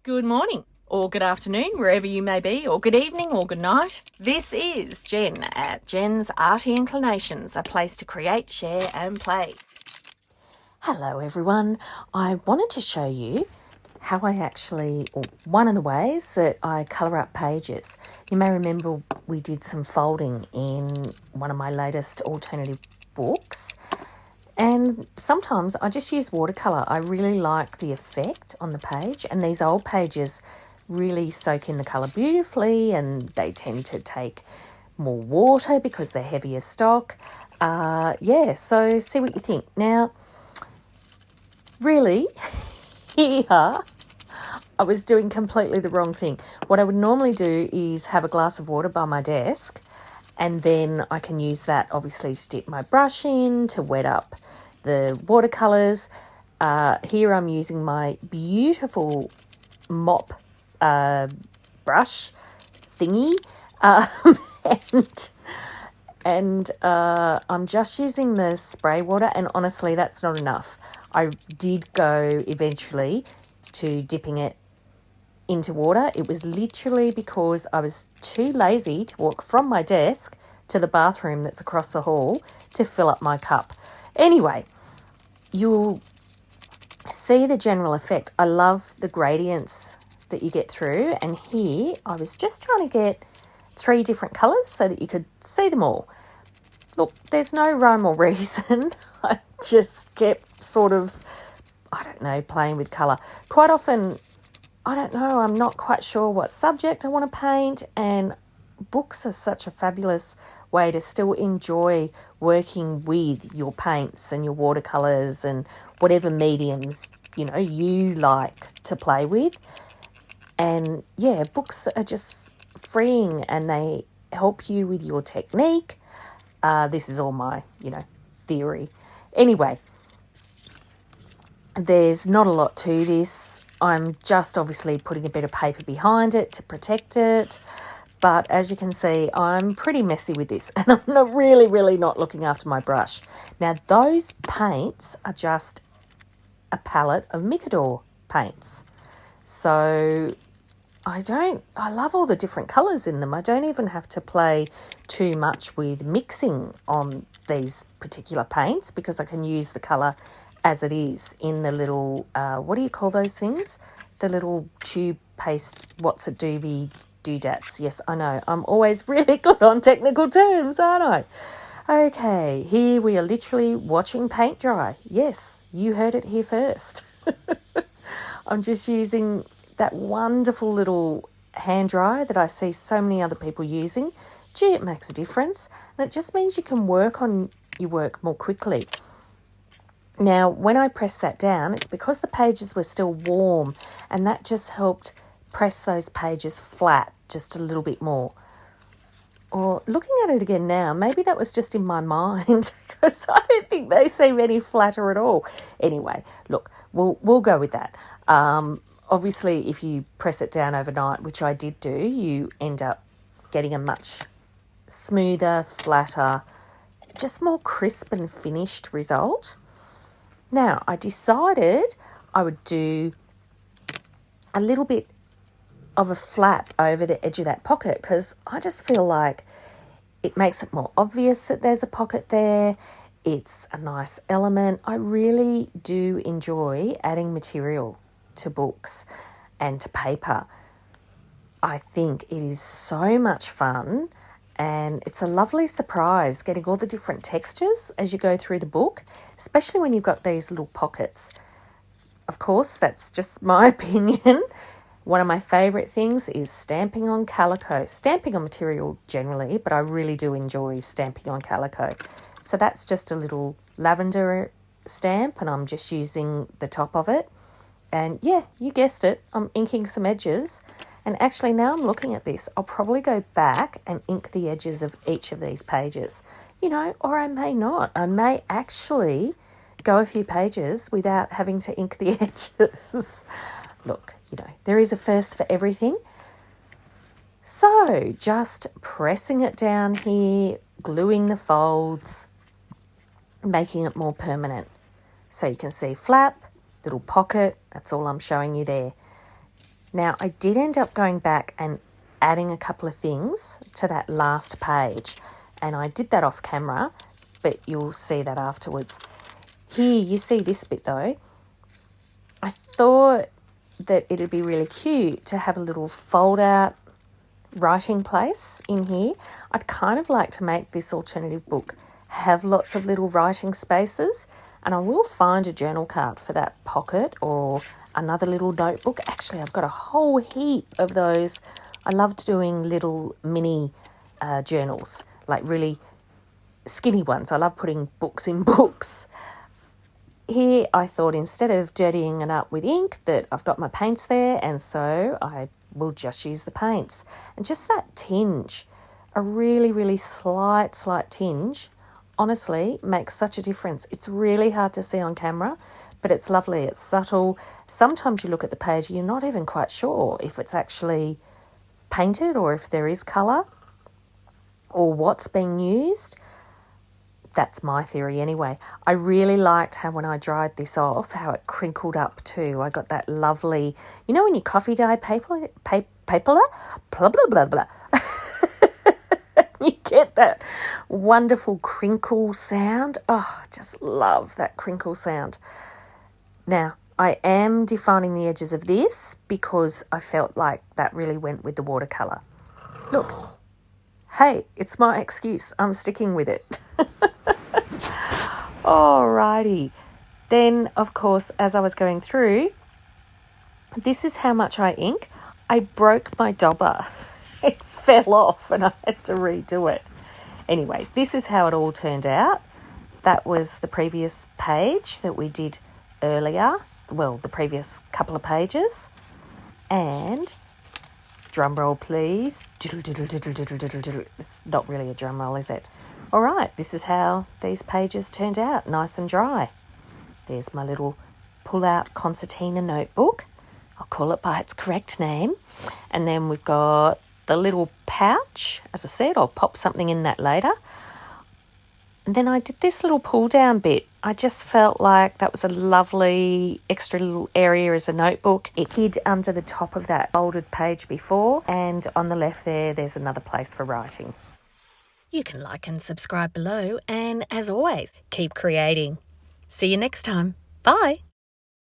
Good morning, or good afternoon, wherever you may be, or good evening, or good night. This is Jen at Jen's Arty Inclinations, a place to create, share and play. Hello everyone, I wanted to show you how one of the ways that I colour up pages. You may remember we did some folding in one of my latest alternative books, and sometimes I just use watercolour. I really like the effect on the page, and these old pages really soak in the colour beautifully, and they tend to take more water because they're heavier stock. So see what you think. Now, really, here I was doing completely the wrong thing. What I would normally do is have a glass of water by my desk, and then I can use that obviously to dip my brush in to wet up the watercolours. Here I'm using my beautiful mop brush thingy, and I'm just using the spray water, and honestly that's not enough. I did go eventually to dipping it into water. It was literally because I was too lazy to walk from my desk to the bathroom that's across the hall to fill up my cup. Anyway, you'll see the general effect. I love the gradients that you get through, and here I was just trying to get 3 different colours so that you could see them all. Look, there's no rhyme or reason. I just kept playing with colour. Quite often, I'm not quite sure what subject I want to paint, and books are such a fabulous way to still enjoy working with your paints and your watercolours and whatever mediums, you like to play with. And yeah, books are just freeing and they help you with your technique. This is all my, theory. Anyway, there's not a lot to this. I'm just obviously putting a bit of paper behind it to protect it. But as you can see, I'm pretty messy with this, and I'm not really not looking after my brush. Now, those paints are just a palette of Micador paints. So I love all the different colours in them. I don't even have to play too much with mixing on these particular paints because I can use the colour as it is in the little, what do you call those things? The little tube paste, what's it, doodads. Yes, I know. I'm always really good on technical terms, aren't I? Okay, here we are literally watching paint dry. Yes, you heard it here first. I'm just using that wonderful little hand dryer that I see so many other people using. Gee, it makes a difference. And it just means you can work on your work more quickly. Now, when I press that down, it's because the pages were still warm, and that just helped press those pages flat just a little bit more. Or looking at it again now, maybe that was just in my mind because I don't think they seem any flatter at all. Anyway, look, we'll go with that. Obviously, if you press it down overnight, which I did do, you end up getting a much smoother, flatter, just more crisp and finished result. Now, I decided I would do a little bit of a flap over the edge of that pocket because I just feel like it makes it more obvious that there's a pocket there. It's a nice element. I really do enjoy adding material to books and to paper. I think it is so much fun, and it's a lovely surprise getting all the different textures as you go through the book, especially when you've got these little pockets. Of course, that's just my opinion. One of my favourite things is stamping on calico. Stamping on material generally, but I really do enjoy stamping on calico. So that's just a little lavender stamp, and I'm just using the top of it. And yeah, you guessed it, I'm inking some edges. And actually, now I'm looking at this, I'll probably go back and ink the edges of each of these pages. Or I may not. I may actually go a few pages without having to ink the edges. Look, there is a first for everything. So just pressing it down here, gluing the folds, making it more permanent. So you can see flap, little pocket, that's all I'm showing you there. Now, I did end up going back and adding a couple of things to that last page, and I did that off camera, but you'll see that afterwards. Here, you see this bit though. I thought that it'd be really cute to have a little fold out writing place in here. I'd kind of like to make this alternative book have lots of little writing spaces, and I will find a journal card for that pocket or another little notebook. Actually, I've got a whole heap of those. I loved doing little mini journals, like really skinny ones. I love putting books in books. Here I thought, instead of dirtying it up with ink, that I've got my paints there, and so I will just use the paints. And just that tinge, a really, really slight tinge, honestly makes such a difference. It's really hard to see on camera, but it's lovely. It's subtle. Sometimes you look at the page, you're not even quite sure if it's actually painted or if there is colour or what's being used. That's my theory anyway. I really liked how when I dried this off, how it crinkled up too. I got that lovely, you know when you coffee dye paper, blah, blah, blah, blah. You get that wonderful crinkle sound. Oh, I just love that crinkle sound. Now, I am defining the edges of this because I felt like that really went with the watercolour. Look, hey, it's my excuse. I'm sticking with it. Alrighty. Then, of course, as I was going through, this is how much I ink. I broke my dauber. It fell off and I had to redo it. Anyway, this is how it all turned out. That was the previous page that we did earlier. Well, the previous couple of pages. And, drum roll please. It's not really a drum roll, is it? All right, this is how these pages turned out, nice and dry. There's my little pull-out concertina notebook. I'll call it by its correct name. And then we've got the little pouch. As I said, I'll pop something in that later. And then I did this little pull-down bit. I just felt like that was a lovely extra little area as a notebook. It hid under the top of that folded page before, and on the left there's another place for writing. You can like and subscribe below, and as always, keep creating. See you next time. Bye.